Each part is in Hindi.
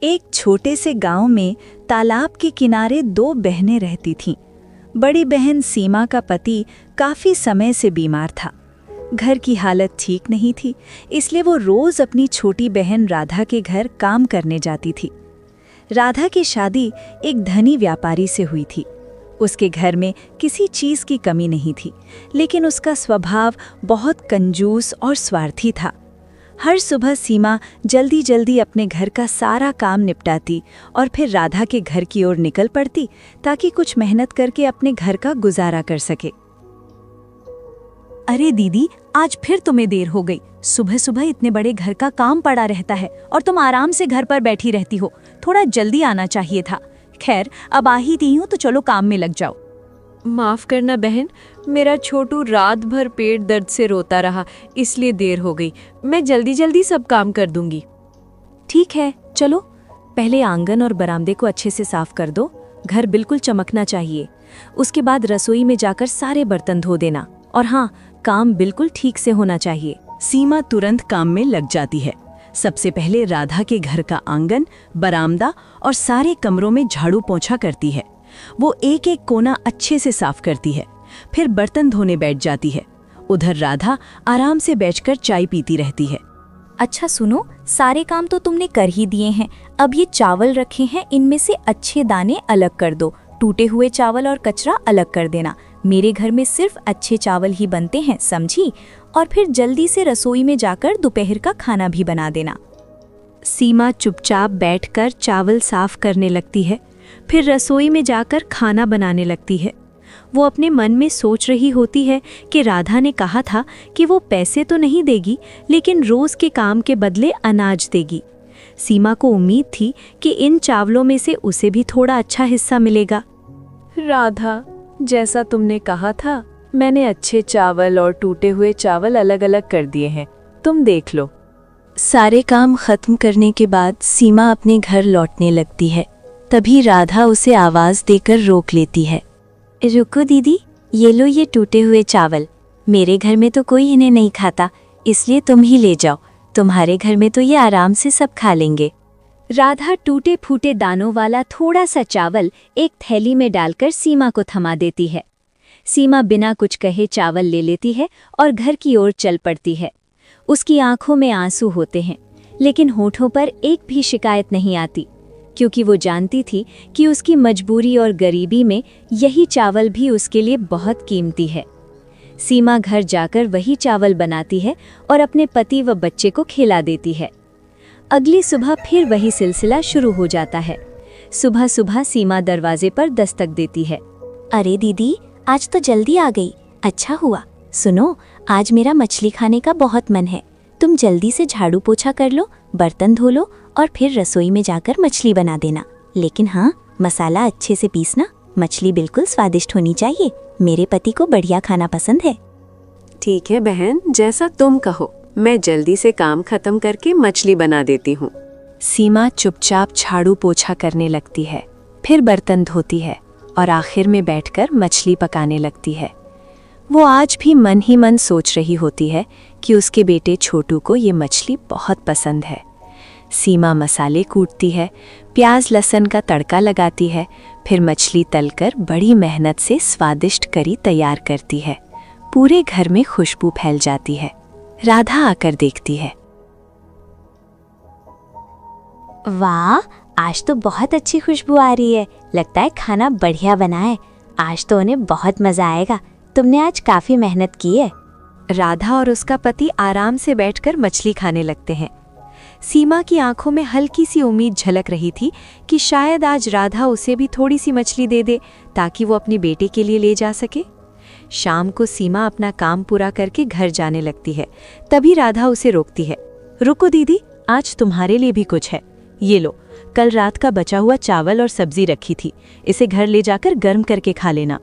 एक छोटे से गांव में तालाब के किनारे दो बहनें रहती थीं। बड़ी बहन सीमा का पति काफी समय से बीमार था। घर की हालत ठीक नहीं थी, इसलिए वो रोज अपनी छोटी बहन राधा के घर काम करने जाती थी। राधा की शादी एक धनी व्यापारी से हुई थी। उसके घर में किसी चीज की कमी नहीं थी, लेकिन उसका स्वभाव बहुत कंजूस और स्वार्थी था। हर सुबह सीमा जल्दी जल्दी अपने घर का सारा काम निपटाती और फिर राधा के घर की ओर निकल पड़ती ताकि कुछ मेहनत करके अपने घर का गुजारा कर सके। अरे दीदी, आज फिर तुम्हें देर हो गई। सुबह सुबह इतने बड़े घर का काम पड़ा रहता है और तुम आराम से घर पर बैठी रहती हो। थोड़ा जल्दी आना चाहिए था। खैर, अब आ ही दी हूँ तो चलो काम में लग जाओ। माफ करना बहन, मेरा छोटू रात भर पेट दर्द से रोता रहा, इसलिए देर हो गई। मैं जल्दी जल्दी सब काम कर दूंगी। ठीक है, चलो पहले आंगन और बरामदे को अच्छे से साफ कर दो। घर बिल्कुल चमकना चाहिए। उसके बाद रसोई में जाकर सारे बर्तन धो देना। और हाँ, काम बिल्कुल ठीक से होना चाहिए। सीमा तुरंत काम में लग जाती है। सबसे पहले राधा के घर का आंगन, बरामदा और सारे कमरों में झाड़ू पोंछा करती है। वो एक एक कोना अच्छे से साफ करती है। फिर बर्तन धोने बैठ जाती है। उधर राधा आराम से बैठकर चाय पीती रहती है। अच्छा सुनो, सारे काम तो तुमने कर ही दिए हैं। अब ये चावल रखे हैं, इनमें से अच्छे दाने अलग कर दो। टूटे हुए चावल और कचरा अलग कर देना। मेरे घर में सिर्फ अच्छे चावल ही बनते हैं, समझी? और फिर जल्दी से रसोई में जाकर दोपहर का खाना भी बना देना। सीमा चुपचाप बैठकर चावल साफ करने लगती है। फिर रसोई में जाकर खाना बनाने लगती है। वो अपने मन में सोच रही होती है कि राधा ने कहा था कि वो पैसे तो नहीं देगी, लेकिन रोज के काम के बदले अनाज देगी। सीमा को उम्मीद थी कि इन चावलों में से उसे भी थोड़ा अच्छा हिस्सा मिलेगा। राधा, जैसा तुमने कहा था, मैंने अच्छे चावल और टूटे हुए चावल अलग अलग कर दिए हैं। तुम देख लो। सारे काम खत्म करने के बाद सीमा अपने घर लौटने लगती है। तभी राधा उसे आवाज देकर रोक लेती है। रुको दीदी, ये लो ये टूटे हुए चावल। मेरे घर में तो कोई इन्हें नहीं खाता, इसलिए तुम ही ले जाओ। तुम्हारे घर में तो ये आराम से सब खा लेंगे। राधा टूटे फूटे दानों वाला थोड़ा सा चावल एक थैली में डालकर सीमा को थमा देती है। सीमा बिना कुछ कहे चावल ले लेती है और घर की ओर चल पड़ती है। उसकी आंखों में आंसू होते हैं, लेकिन होठों पर एक भी शिकायत नहीं आती, क्योंकि वो जानती थी कि उसकी मजबूरी और गरीबी में यही चावल भी उसके लिए बहुत कीमती है। सीमा घर जाकर वही चावल बनाती है और अपने पति व बच्चे को खिला देती है। अगली सुबह फिर वही सिलसिला शुरू हो जाता है। सुबह सुबह सीमा दरवाजे पर दस्तक देती है। अरे दीदी, आज तो जल्दी आ गई। अच्छा हुआ। सुनो, आज मेरा मछली खाने का बहुत मन है। तुम जल्दी से झाड़ू पोछा कर लो, बर्तन धो लो और फिर रसोई में जाकर मछली बना देना। लेकिन हाँ, मसाला अच्छे से पीसना। मछली बिल्कुल स्वादिष्ट होनी चाहिए। मेरे पति को बढ़िया खाना पसंद है। ठीक है बहन, जैसा तुम कहो। मैं जल्दी से काम खत्म करके मछली बना देती हूँ। सीमा चुपचाप झाड़ू पोछा करने लगती है, फिर बर्तन धोती है और आखिर में बैठकर मछली पकाने लगती है। वो आज भी मन ही मन सोच रही होती है कि उसके बेटे छोटू को ये मछली बहुत पसंद है। सीमा मसाले कूटती है, प्याज लहसुन का तड़का लगाती है, फिर मछली तलकर बड़ी मेहनत से स्वादिष्ट करी तैयार करती है। पूरे घर में खुशबू फैल जाती है। राधा आकर देखती है। वाह, आज तो बहुत अच्छी खुशबू आ रही है। लगता है खाना बढ़िया बना है। आज तो उन्हें बहुत मजा आएगा। तुमने आज काफी मेहनत की है। राधा और उसका पति आराम से बैठकर मछली खाने लगते हैं। सीमा की आंखों में हल्की सी उम्मीद झलक रही थी कि शायद आज राधा उसे भी थोड़ी सी मछली दे दे ताकि वो अपने बेटे के लिए ले जा सके। शाम को सीमा अपना काम पूरा करके घर जाने लगती है। तभी राधा उसे रोकती है। रुको दीदी, आज तुम्हारे लिए भी कुछ है। ये लो, कल रात का बचा हुआ चावल और सब्जी रखी थी। इसे घर ले जाकर गर्म करके खा लेना।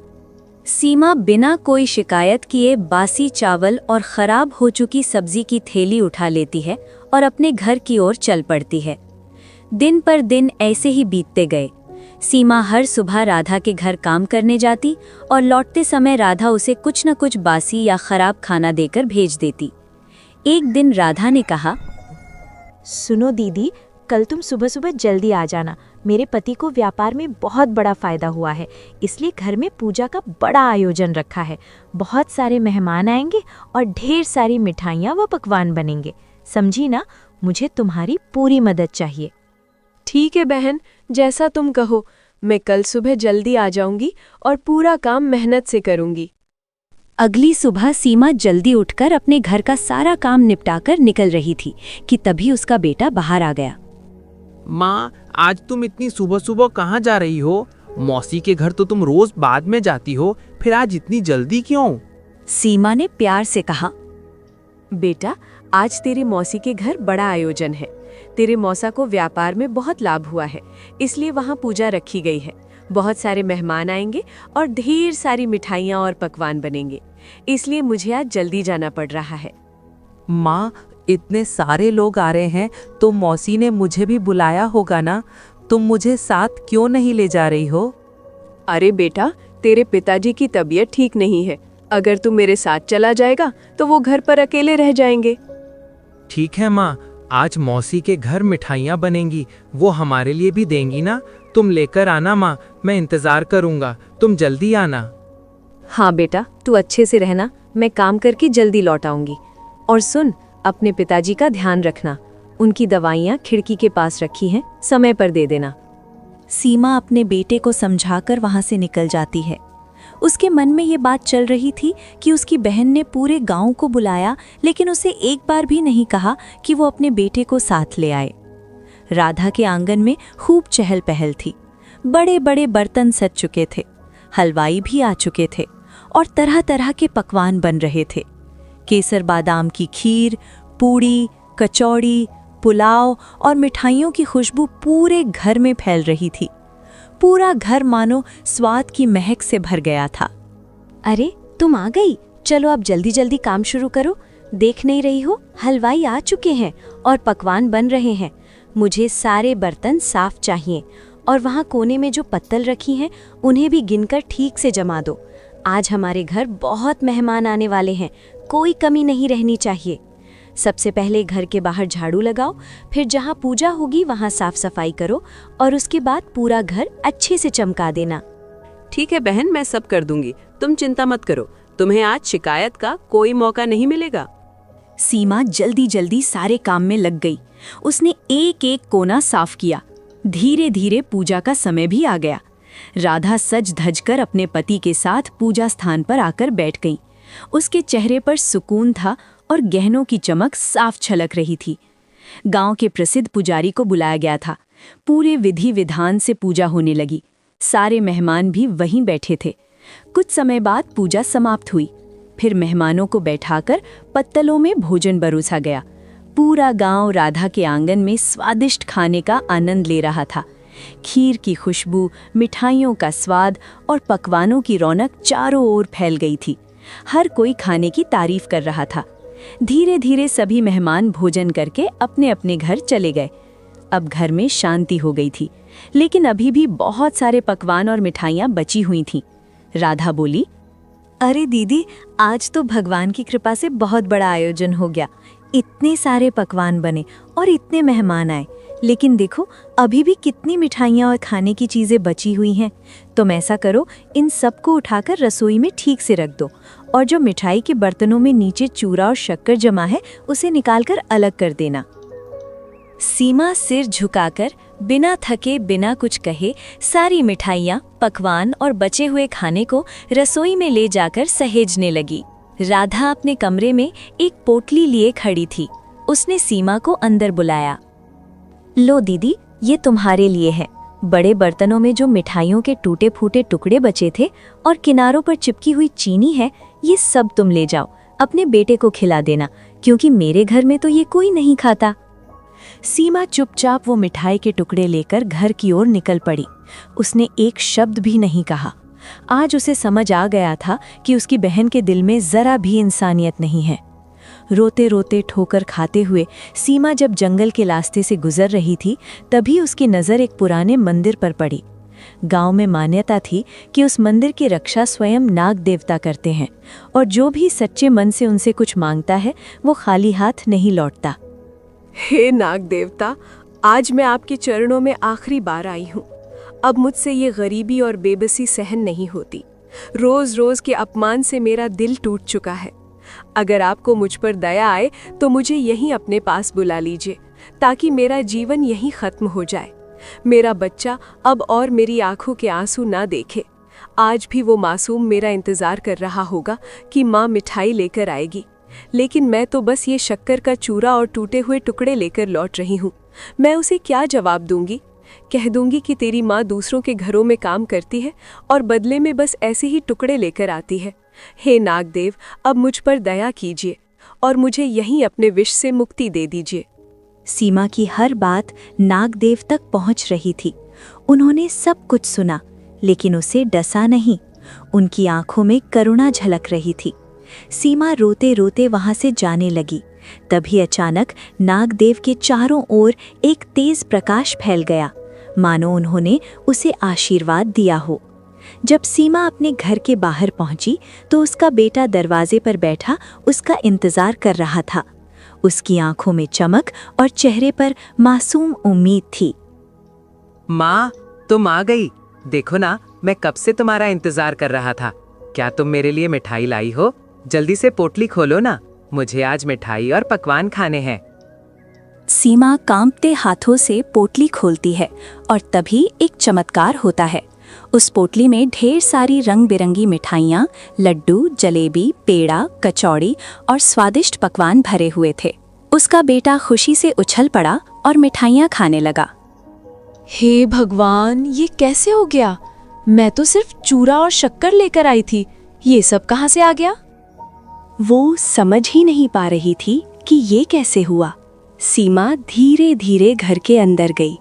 सीमा बिना कोई शिकायत किए बासी चावल और खराब हो चुकी सब्जी की थैली उठा लेती है और अपने घर की ओर चल पड़ती है। दिन पर दिन ऐसे ही बीतते गए। सीमा हर सुबह राधा के घर काम करने जाती और लौटते समय राधा उसे कुछ न कुछ बासी या खराब खाना देकर भेज देती। एक दिन राधा ने कहा, सुनो दीदी, कल तुम सुबह सुबह जल्दी आ जाना। मेरे पति को व्यापार में बहुत बड़ा फायदा हुआ है, इसलिए घर में पूजा का बड़ा आयोजन रखा है। बहुत सारे मेहमान आएंगे और ढेर सारी मिठाइयाँ व पकवान बनेंगे। समझी ना, मुझे तुम्हारी पूरी मदद चाहिए। ठीक है बहन, जैसा तुम कहो। मैं कल सुबह जल्दी आ जाऊंगी और पूरा काम मेहनत से करूंगी। अगली सुबह सीमा जल्दी उठकर अपने घर का सारा काम निपटाकर निकल रही थी कि तभी उसका बेटा बाहर आ गया। माँ, आज तुम इतनी सुबह सुबह कहाँ जा रही हो? मौसी के घर तो तुम रोज बाद में जाती हो, फिर आज इतनी जल्दी क्यों? सीमा ने प्यार से कहा। बेटा, आज तेरे मौसी के घर बड़ा आयोजन है। तेरे मौसा को व्यापार में बहुत लाभ हुआ है, इसलिए वहाँ पूजा रखी गई है। बहुत सारे मेहमान आएंगे और ढेर सारी मिठाइयाँ और पकवान बनेंगे, इसलिए मुझे आज जल्दी जाना पड़ रहा है। माँ, इतने सारे लोग आ रहे हैं तो मौसी ने मुझे भी बुलाया होगा ना? तुम मुझे साथ क्यों नहीं ले जा रही हो? अरे बेटा, तेरे पिताजी की तबीयत ठीक नहीं है। अगर तू मेरे साथ चला जाएगा तो वो घर पर अकेले रह जाएंगे। ठीक है माँ, आज मौसी के घर मिठाइयाँ बनेंगी, वो हमारे लिए भी देंगी ना? तुम लेकर आना माँ, मैं इंतजार करूँगा, तुम जल्दी आना। हाँ बेटा, तू अच्छे से रहना, मैं काम करके जल्दी लौट आऊंगी। और सुन, अपने पिताजी का ध्यान रखना। उनकी दवाइयाँ खिड़की के पास रखी हैं, समय पर दे देना। सीमा अपने बेटे को समझाकर वहां से निकल जाती है। उसके मन में ये बात चल रही थी कि उसकी बहन ने पूरे गांव को बुलाया, लेकिन उसे एक बार भी नहीं कहा कि वो अपने बेटे को साथ ले आए। राधा के आंगन में खूब चहल पहल थी। बड़े बड़े बर्तन सज चुके थे, हलवाई भी आ चुके थे और तरह तरह के पकवान बन रहे थे। केसर बादाम की खीर, पूड़ी, कचौड़ी, पुलाव और मिठाइयों की खुशबू पूरे घर में फैल रही थी। पूरा घर मानो स्वाद की महक से भर गया था। अरे, तुम आ गई? चलो अब जल्दी जल्दी काम शुरू करो। देख नहीं रही हो, हलवाई आ चुके हैं और पकवान बन रहे हैं। मुझे सारे बर्तन साफ चाहिए और वहाँ कोने में जो पत्तल रखी हैं उन्हें भी गिनकर ठीक से जमा दो। आज हमारे घर बहुत मेहमान आने वाले हैं, कोई कमी नहीं रहनी चाहिए। सबसे पहले घर के बाहर झाड़ू लगाओ, फिर जहाँ पूजा होगी वहाँ साफ सफाई करो और उसके बाद पूरा घर अच्छे से चमका देना। ठीक है बहन, मैं सब कर दूंगी, तुम चिंता मत करो। तुम्हें आज शिकायत का कोई मौका नहीं मिलेगा। सीमा जल्दी जल्दी सारे काम में लग गई। उसने एक एक कोना साफ किया। धीरे धीरे पूजा का समय भी आ गया। राधा सज धज कर अपने पति के साथ पूजा स्थान पर आकर बैठ गई। उसके चेहरे पर सुकून था और गहनों की चमक साफ छलक रही थी। गांव के प्रसिद्ध पुजारी को बुलाया गया था। पूरे विधि विधान से पूजा होने लगी। सारे मेहमान भी वहीं बैठे थे। कुछ समय बाद पूजा समाप्त हुई। फिर मेहमानों को बैठाकर पत्तलों में भोजन परोसा गया। पूरा गांव राधा के आंगन में स्वादिष्ट खाने का आनंद ले रहा था। खीर की खुशबू, मिठाइयों का स्वाद और पकवानों की रौनक चारों ओर फैल गई थी। हर कोई खाने की तारीफ कर रहा था। धीरे धीरे सभी मेहमान भोजन करके अपने अपने घर चले गए। अब घर में शांति हो गई थी, लेकिन अभी भी बहुत सारे पकवान और मिठाइयाँ बची हुई थीं। राधा बोली, अरे दीदी, आज तो भगवान की कृपा से बहुत बड़ा आयोजन हो गया। इतने सारे पकवान बने और इतने मेहमान आए, लेकिन देखो अभी भी कितनी मिठाइयाँ और खाने की चीज़ें बची हुई हैं। तुम ऐसा करो, इन सबको उठाकर रसोई में ठीक से रख दो और जो मिठाई के बर्तनों में नीचे चूरा और शक्कर जमा है उसे निकालकर अलग कर देना। सीमा सिर झुकाकर बिना थके बिना कुछ कहे सारी मिठाइयाँ, पकवान और बचे हुए खाने को रसोई में ले जाकर सहेजने लगी। राधा अपने कमरे में एक पोटली लिए खड़ी थी। उसने सीमा को अंदर बुलाया। लो दीदी, ये तुम्हारे लिए है। बड़े बर्तनों में जो मिठाइयों के टूटे फूटे टुकड़े बचे थे और किनारों पर चिपकी हुई चीनी है, ये सब तुम ले जाओ, अपने बेटे को खिला देना, क्योंकि मेरे घर में तो ये कोई नहीं खाता। सीमा चुपचाप वो मिठाई के टुकड़े लेकर घर की ओर निकल पड़ी। उसने एक शब्द भी नहीं कहा। आज उसे समझ आ गया था कि उसकी बहन के दिल में जरा भी इंसानियत नहीं है। रोते रोते ठोकर खाते हुए सीमा जब जंगल के रास्ते से गुजर रही थी, तभी उसकी नज़र एक पुराने मंदिर पर पड़ी। गांव में मान्यता थी कि उस मंदिर की रक्षा स्वयं नाग देवता करते हैं और जो भी सच्चे मन से उनसे कुछ मांगता है वो खाली हाथ नहीं लौटता। हे नाग देवता, आज मैं आपके चरणों में आखिरी बार आई हूँ। अब मुझसे ये गरीबी और बेबसी सहन नहीं होती। रोज रोज के अपमान से मेरा दिल टूट चुका है। अगर आपको मुझ पर दया आए तो मुझे यहीं अपने पास बुला लीजिए, ताकि मेरा जीवन यहीं खत्म हो जाए। मेरा बच्चा अब और मेरी आंखों के आंसू ना देखे। आज भी वो मासूम मेरा इंतजार कर रहा होगा कि माँ मिठाई लेकर आएगी, लेकिन मैं तो बस ये शक्कर का चूरा और टूटे हुए टुकड़े लेकर लौट रही हूँ। मैं उसे क्या जवाब दूंगी? कह दूंगी कि तेरी माँ दूसरों के घरों में काम करती है और बदले में बस ऐसे ही टुकड़े लेकर आती है। हे नागदेव, अब मुझ पर दया कीजिए और मुझे यहीं अपने विष से मुक्ति दे दीजिए। सीमा की हर बात नागदेव तक पहुंच रही थी। उन्होंने सब कुछ सुना, लेकिन उसे डसा नहीं। उनकी आंखों में करुणा झलक रही थी। सीमा रोते रोते वहां से जाने लगी। तभी अचानक नागदेव के चारों ओर एक तेज प्रकाश फैल गया, मानो उन्होंने उसे आशीर्वाद दिया हो। जब सीमा अपने घर के बाहर पहुंची तो उसका बेटा दरवाजे पर बैठा उसका इंतजार कर रहा था। उसकी आंखों में चमक और चेहरे पर मासूम उम्मीद थी। माँ, तुम आ गई। देखो ना, मैं कब से तुम्हारा इंतजार कर रहा था। क्या तुम मेरे लिए मिठाई लाई हो? जल्दी से पोटली खोलो ना, मुझे आज मिठाई और पकवान खाने हैं। सीमा कांपते हाथों से पोटली खोलती है और तभी एक चमत्कार होता है। उस पोटली में ढेर सारी रंग बिरंगी मिठाइयाँ, लड्डू, जलेबी, पेड़ा, कचौड़ी और स्वादिष्ट पकवान भरे हुए थे। उसका बेटा खुशी से उछल पड़ा और मिठाइयाँ खाने लगा। हे भगवान, ये कैसे हो गया? मैं तो सिर्फ चूरा और शक्कर लेकर आई थी, ये सब कहाँ से आ गया? वो समझ ही नहीं पा रही थी कि ये कैसे हुआ। सीमा धीरे धीरे घर के अंदर गई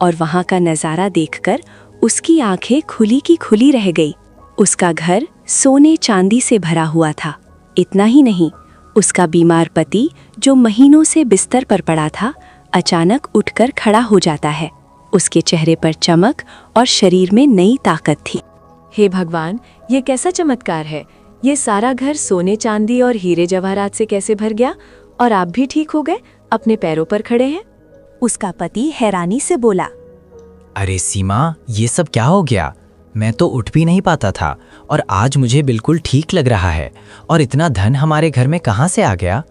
और वहां का नजारा देखकर उसकी आंखें खुली की खुली रह गई। उसका घर सोने चांदी से भरा हुआ था। इतना ही नहीं, उसका बीमार पति जो महीनों से बिस्तर पर पड़ा था, अचानक उठकर खड़ा हो जाता है। उसके चेहरे पर चमक और शरीर में नई ताकत थी। हे भगवान, ये कैसा चमत्कार है? ये सारा घर सोने चांदी और हीरे जवाहरात से कैसे भर गया? और आप भी ठीक हो गए, अपने पैरों पर खड़े हैं? उसका पति हैरानी से बोला, अरे सीमा, ये सब क्या हो गया? मैं तो उठ भी नहीं पाता था और आज मुझे बिल्कुल ठीक लग रहा है। और इतना धन हमारे घर में कहाँ से आ गया?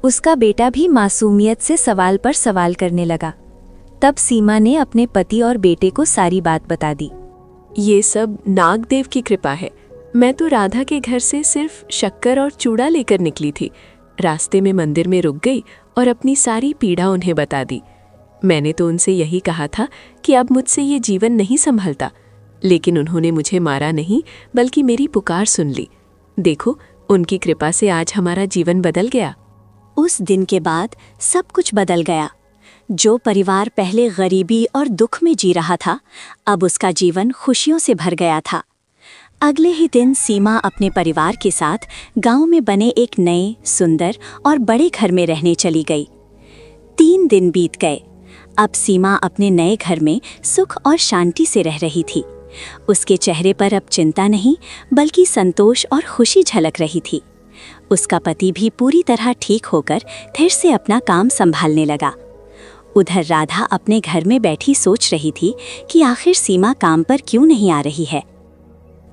उसका बेटा भी मासूमियत से सवाल पर सवाल करने लगा। तब सीमा ने अपने पति और बेटे को सारी बात बता दी। ये सब नागदेव की कृपा है। मैं तो राधा के घर से सिर्फ शक्कर और चूड़ा लेकर निकली थी। रास्ते में मंदिर में रुक गई और अपनी सारी पीड़ा उन्हें बता दी। मैंने तो उनसे यही कहा था कि अब मुझसे ये जीवन नहीं संभलता, लेकिन उन्होंने मुझे मारा नहीं, बल्कि मेरी पुकार सुन ली। देखो, उनकी कृपा से आज हमारा जीवन बदल गया। उस दिन के बाद सब कुछ बदल गया। जो परिवार पहले गरीबी और दुख में जी रहा था, अब उसका जीवन खुशियों से भर गया था। अगले ही दिन सीमा अपने परिवार के साथ गांव में बने एक नए, सुंदर और बड़े घर में रहने चली गई। 3 दिन बीत गए। अब सीमा अपने नए घर में सुख और शांति से रह रही थी। उसके चेहरे पर अब चिंता नहीं, बल्कि संतोष और खुशी झलक रही थी। उसका पति भी पूरी तरह ठीक होकर फिर से अपना काम संभालने लगा। उधर राधा अपने घर में बैठी सोच रही थी कि आखिर सीमा काम पर क्यों नहीं आ रही है।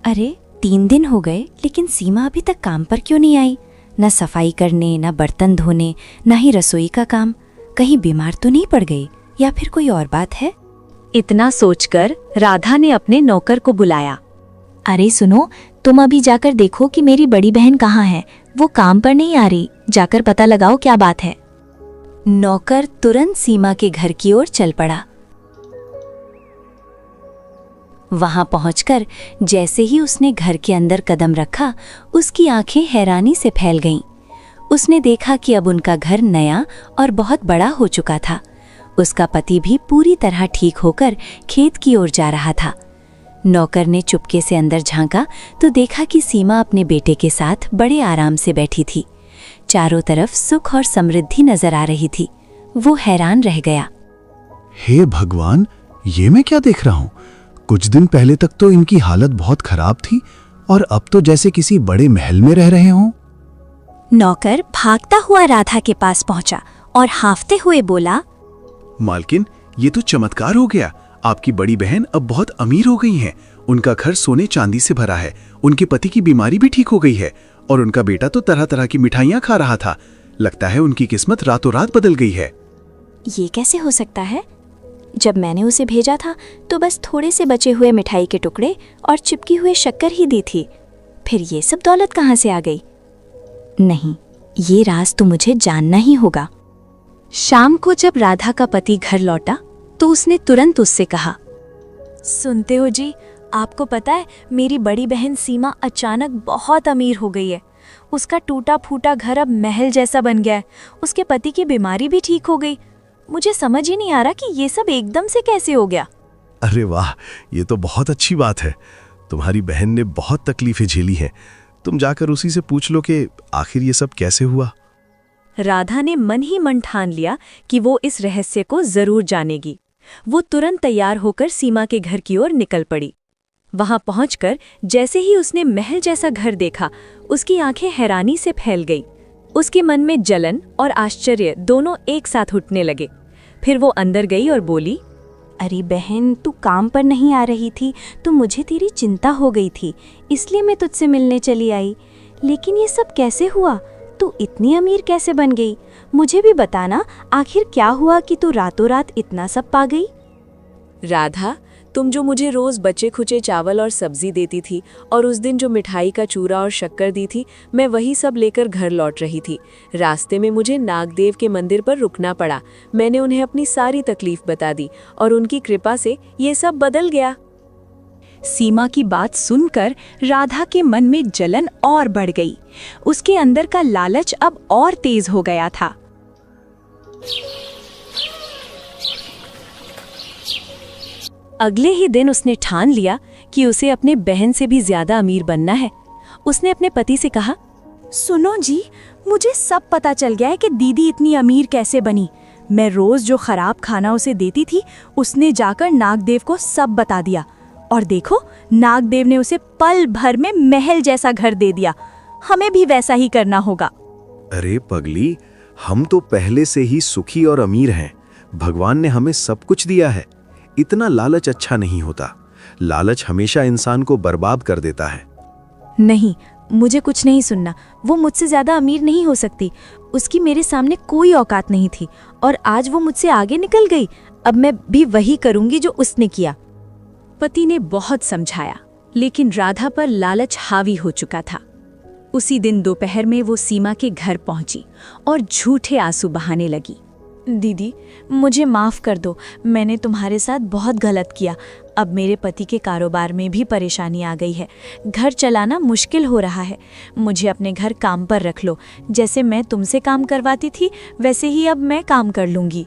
अरे 3 दिन हो गए, लेकिन सीमा अभी तक काम पर क्यों नहीं आई? न सफाई करने, न बर्तन धोने, न ही रसोई का काम। कहीं बीमार तो नहीं पड़ गई, या फिर कोई और बात है? इतना सोचकर राधा ने अपने नौकर को बुलाया। अरे सुनो, तुम अभी जाकर देखो कि मेरी बड़ी बहन कहाँ है। वो काम पर नहीं आ रही, जाकर पता लगाओ क्या बात है। नौकर तुरंत सीमा के घर की ओर चल पड़ा। वहां पहुंचकर जैसे ही उसने घर के अंदर कदम रखा, उसकी आंखें हैरानी से फैल गईं। उसने देखा कि अब उनका घर नया और बहुत बड़ा हो चुका था। उसका पति भी पूरी तरह ठीक होकर खेत की ओर जा रहा था। नौकर ने चुपके से अंदर झांका तो देखा कि सीमा अपने बेटे के साथ बड़े आराम से बैठी थी। चारों तरफ सुख और समृद्धि नजर आ रही थी। वो हैरान रह गया। हे भगवान, ये मैं क्या देख रहा हूँ? कुछ दिन पहले तक तो इनकी हालत बहुत खराब थी और अब तो जैसे किसी बड़े महल में रह रहे हों। नौकर भागता हुआ राधा के पास पहुंचा और हांफते हुए बोला, मालकिन, ये तो चमत्कार हो गया। आपकी बड़ी बहन अब बहुत अमीर हो गई हैं। उनका घर सोने चांदी से भरा है। उनके पति की बीमारी भी ठीक हो गई है और उनका बेटा तो तरह तरह की मिठाइयाँ खा रहा था। लगता है उनकी किस्मत रातों रात बदल गई है। ये कैसे हो सकता है? जब मैंने उसे भेजा था तो बस थोड़े से बचे हुए मिठाई के टुकड़े और चिपकी हुए शक्कर ही दी थी। फिर ये सब दौलत कहाँ से आ गई? नहीं, ये राज तो मुझे जानना ही होगा। शाम को जब राधा का पति घर लौटा तो उसने तुरंत उससे कहा, सुनते हो जी, आपको पता है मेरी बड़ी बहन सीमा अचानक बहुत अमीर हो गई है। उसका टूटा फूटा घर अब महल जैसा बन गया है। उसके पति की बीमारी भी ठीक हो गई। मुझे समझ ही नहीं आ रहा कि ये सब एकदम से कैसे हो गया। अरे वाह, ये तो बहुत अच्छी बात है। तुम्हारी बहन ने बहुत तकलीफें झेली हैं। तुम जाकर उसी से पूछ लो कि आखिर ये सब कैसे हुआ। राधा ने मन ही मन ठान लिया कि वो इस रहस्य को जरूर जानेगी। वो तुरंत तैयार होकर सीमा के घर की ओर निकल पड़ी। वहां पहुंचकर जैसे ही उसने महल जैसा घर देखा, उसकी आंखें हैरानी से फैल गई। उसके मन में जलन और आश्चर्य दोनों एक साथ उठने लगे। फिर वो अंदर गई और बोली, अरे बहन, तू काम पर नहीं आ रही थी तो मुझे तेरी चिंता हो गई थी, इसलिए मैं तुझसे मिलने चली आई। लेकिन ये सब कैसे हुआ? तू इतनी अमीर कैसे बन गई? मुझे भी बताना, आखिर क्या हुआ कि तू रातों रात इतना सब पा गई? राधा, तुम जो मुझे रोज बचे खुचे चावल और सब्जी देती थी और उस दिन जो मिठाई का चूरा और शक्कर दी थी, मैं वही सब लेकर घर लौट रही थी। रास्ते में मुझे नागदेव के मंदिर पर रुकना पड़ा। मैंने उन्हें अपनी सारी तकलीफ बता दी और उनकी कृपा से ये सब बदल गया। सीमा की बात सुनकर राधा के मन में जलन और बढ़ गई। उसके अंदर का लालच अब और तेज हो गया था। अगले ही दिन उसने ठान लिया कि उसे अपने बहन से भी ज्यादा अमीर बनना है। उसने अपने पति से कहा, सुनो जी, मुझे सब पता चल गया है कि दीदी इतनी अमीर कैसे बनी। मैं रोज जो खराब खाना उसे देती थी, उसने जाकर नागदेव को सब बता दिया। और देखो, नागदेव ने उसे पल भर में महल जैसा घर दे दिया। हमें भी वैसा ही करना होगा। अरे पगली, हम तो पहले से ही सुखी और अमीर हैं। भगवान ने हमें सब कुछ दिया है। इतना लालच अच्छा नहीं होता। लालच हमेशा इंसान को बर्बाद कर देता है। नहीं, मुझे कुछ नहीं सुनना। वो मुझसे ज्यादा अमीर नहीं हो सकती। उसकी मेरे सामने कोई औकात नहीं थी और आज वो मुझसे आगे निकल गई। अब मैं भी वही करूंगी जो उसने किया। पति ने बहुत समझाया, लेकिन राधा पर लालच हावी हो चुका था। उसी दिन दोपहर में वो सीमा के घर पहुंची और झूठे आंसू बहाने लगी। दीदी, मुझे माफ़ कर दो। मैंने तुम्हारे साथ बहुत गलत किया। अब मेरे पति के कारोबार में भी परेशानी आ गई है। घर चलाना मुश्किल हो रहा है। मुझे अपने घर काम पर रख लो। जैसे मैं तुमसे काम करवाती थी, वैसे ही अब मैं काम कर लूँगी।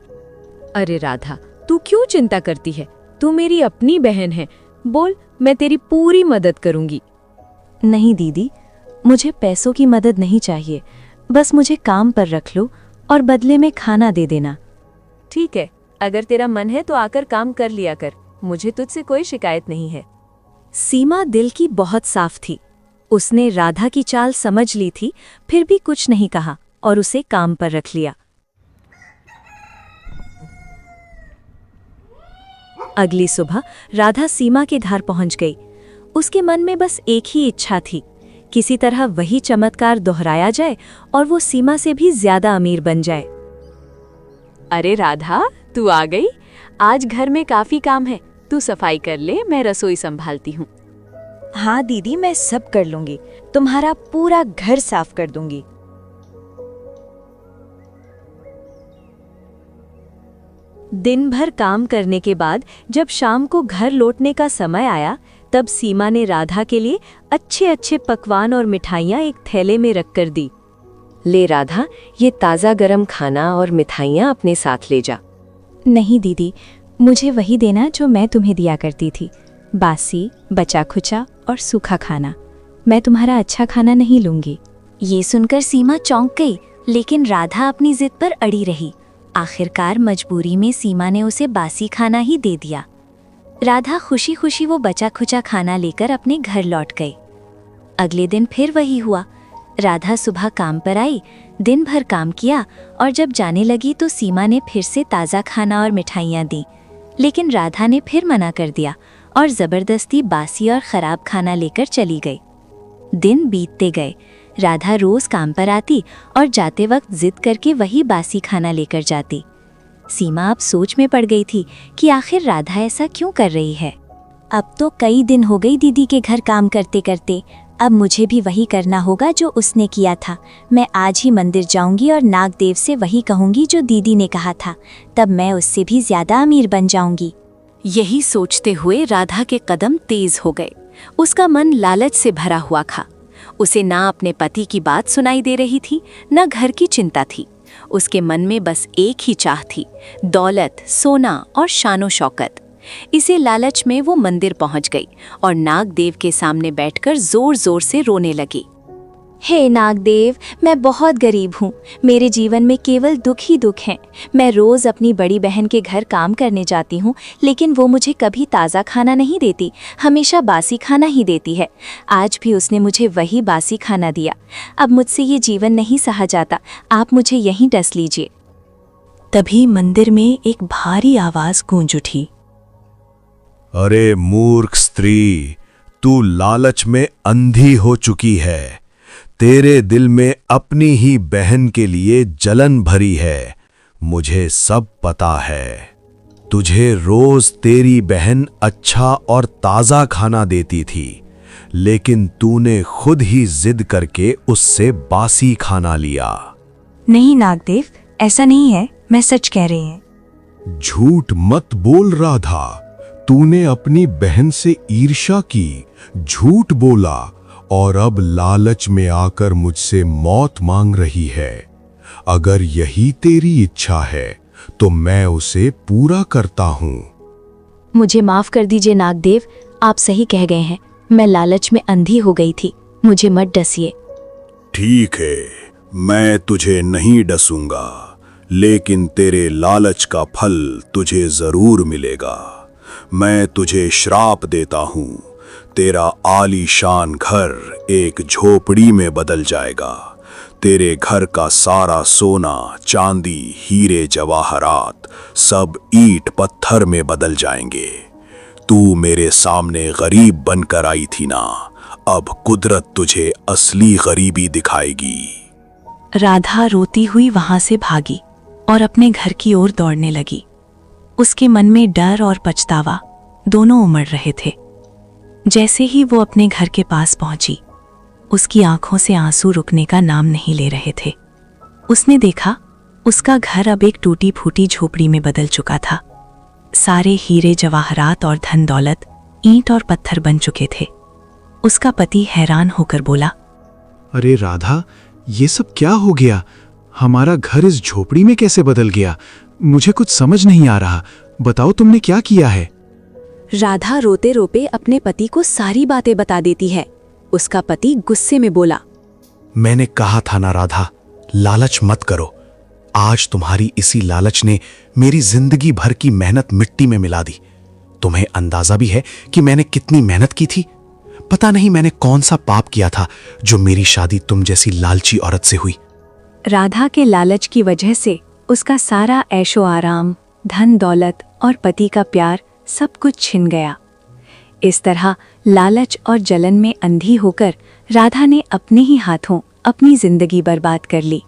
अरे राधा, तू क्यों चिंता करती है? तू मेरी अपनी बहन है। बोल, मैं तेरी पूरी मदद करूँगी। नहीं दीदी, मुझे पैसों की मदद नहीं चाहिए। बस मुझे काम पर रख लो और बदले में खाना दे देना। ठीक है, अगर तेरा मन है तो आकर काम कर लिया कर। मुझे तुझसे कोई शिकायत नहीं है। सीमा दिल की बहुत साफ थी। उसने राधा की चाल समझ ली थी, फिर भी कुछ नहीं कहा और उसे काम पर रख लिया। अगली सुबह राधा सीमा के घर पहुंच गई। उसके मन में बस एक ही इच्छा थी, किसी तरह वही चमत्कार दोहराया जाए और वो सीमा से भी ज्यादा अमीर बन जाए। अरे राधा, तू आ गई। आज घर में काफी काम है। तू सफाई कर ले, मैं रसोई संभालती हूँ। हाँ दीदी, मैं सब कर लूंगी। तुम्हारा पूरा घर साफ कर दूंगी। दिन भर काम करने के बाद जब शाम को घर लौटने का समय आया, तब सीमा ने राधा के लिए अच्छे अच्छे पकवान और मिठाइयाँ एक थैले में रखकर दी। ले राधा, ये ताज़ा गरम खाना और मिठाइयाँ अपने साथ ले जा। नहीं दीदी, मुझे वही देना जो मैं तुम्हें दिया करती थी। बासी, बचा खुचा और सूखा खाना। मैं तुम्हारा अच्छा खाना नहीं लूंगी। ये सुनकर सीमा चौंक गई, लेकिन राधा अपनी जिद पर अड़ी रही। आखिरकार मजबूरी में सीमा ने उसे बासी खाना ही दे दिया। राधा खुशी खुशी वो बचा खुचा खाना लेकर अपने घर लौट गई। अगले दिन फिर वही हुआ। राधा सुबह काम पर आई, दिन भर काम किया और जब जाने लगी तो सीमा ने फिर से ताज़ा खाना और मिठाइयाँ दी। लेकिन राधा ने फिर मना कर दिया और जबरदस्ती बासी और खराब खाना लेकर चली गई। दिन बीतते गए। राधा रोज काम पर आती और जाते वक्त जिद करके वही बासी खाना लेकर जाती। सीमा अब सोच में पड़ गई थी कि आखिर राधा ऐसा क्यों कर रही है। अब तो कई दिन हो गई दीदी के घर काम करते करते, अब मुझे भी वही करना होगा जो उसने किया था। मैं आज ही मंदिर जाऊंगी और नागदेव से वही कहूंगी जो दीदी ने कहा था, तब मैं उससे भी ज्यादा अमीर बन जाऊंगी। यही सोचते हुए राधा के कदम तेज हो गए। उसका मन लालच से भरा हुआ था। उसे ना अपने पति की बात सुनाई दे रही थी, न घर की चिंता थी। उसके मन में बस एक ही चाह थी, दौलत, सोना और शानो शौकत। इसे लालच में वो मंदिर पहुंच गई और नागदेव के सामने बैठकर जोर जोर से रोने लगी। हे नागदेव, मैं बहुत गरीब हूँ। मेरे जीवन में केवल दुख ही दुख हैं। मैं रोज अपनी बड़ी बहन के घर काम करने जाती हूँ, लेकिन वो मुझे कभी ताज़ा खाना नहीं देती, हमेशा बासी खाना ही देती है। आज भी उसने मुझे वही बासी खाना दिया। अब मुझसे ये जीवन नहीं सहा जाता, आप मुझे यहीं डस लीजिए। तभी मंदिर में एक भारी आवाज गूंज उठी। अरे मूर्ख स्त्री, तू लालच में अंधी हो चुकी है। तेरे दिल में अपनी ही बहन के लिए जलन भरी है। मुझे सब पता है। तुझे रोज तेरी बहन अच्छा और ताज़ा खाना देती थी, लेकिन तूने खुद ही जिद करके उससे बासी खाना लिया। नहीं नागदेव, ऐसा नहीं है, मैं सच कह रही हूँ। झूठ मत बोल राधा। तूने अपनी बहन से ईर्ष्या की, झूठ बोला और अब लालच में आकर मुझसे मौत मांग रही है। अगर यही तेरी इच्छा है तो मैं उसे पूरा करता हूँ। मुझे माफ कर दीजिए नागदेव, आप सही कह गए हैं। मैं लालच में अंधी हो गई थी, मुझे मत डसिए। ठीक है, मैं तुझे नहीं डसूंगा, लेकिन तेरे लालच का फल तुझे जरूर मिलेगा। मैं तुझे श्राप देता हूँ। तेरा आलीशान घर एक झोपड़ी में बदल जाएगा। तेरे घर का सारा सोना, चांदी, हीरे जवाहरात सब ईंट पत्थर में बदल जाएंगे। तू मेरे सामने गरीब बनकर आई थी ना, अब कुदरत तुझे असली गरीबी दिखाएगी। राधा रोती हुई वहां से भागी और अपने घर की ओर दौड़ने लगी। उसके मन में डर और पछतावा दोनों उमड़ रहे थे। जैसे ही वो अपने घर के पास पहुंची, उसकी आंखों से आंसू रुकने का नाम नहीं ले रहे थे। उसने देखा उसका घर अब एक टूटी फूटी झोपड़ी में बदल चुका था। सारे हीरे जवाहरात और धन दौलत ईंट और पत्थर बन चुके थे। उसका पति हैरान होकर बोला, अरे राधा, ये सब क्या हो गया? हमारा घर इस झोपड़ी में कैसे बदल गया? मुझे कुछ समझ नहीं आ रहा। बताओ, तुमने क्या किया है? राधा रोते रोते अपने पति को सारी बातें बता देती है। उसका पति गुस्से में बोला, मैंने कहा था ना राधा, लालच मत करो। आज तुम्हारी इसी लालच ने मेरी जिंदगी भर की मेहनत मिट्टी में मिला दी। तुम्हें अंदाजा भी है कि मैंने कितनी मेहनत की थी? पता नहीं मैंने कौन सा पाप किया था जो मेरी शादी तुम जैसी लालची औरत से हुई। राधा के लालच की वजह से उसका सारा ऐशो आराम, धन दौलत और पति का प्यार सब कुछ छिन गया। इस तरह लालच और जलन में अंधी होकर राधा ने अपने ही हाथों अपनी जिंदगी बर्बाद कर ली।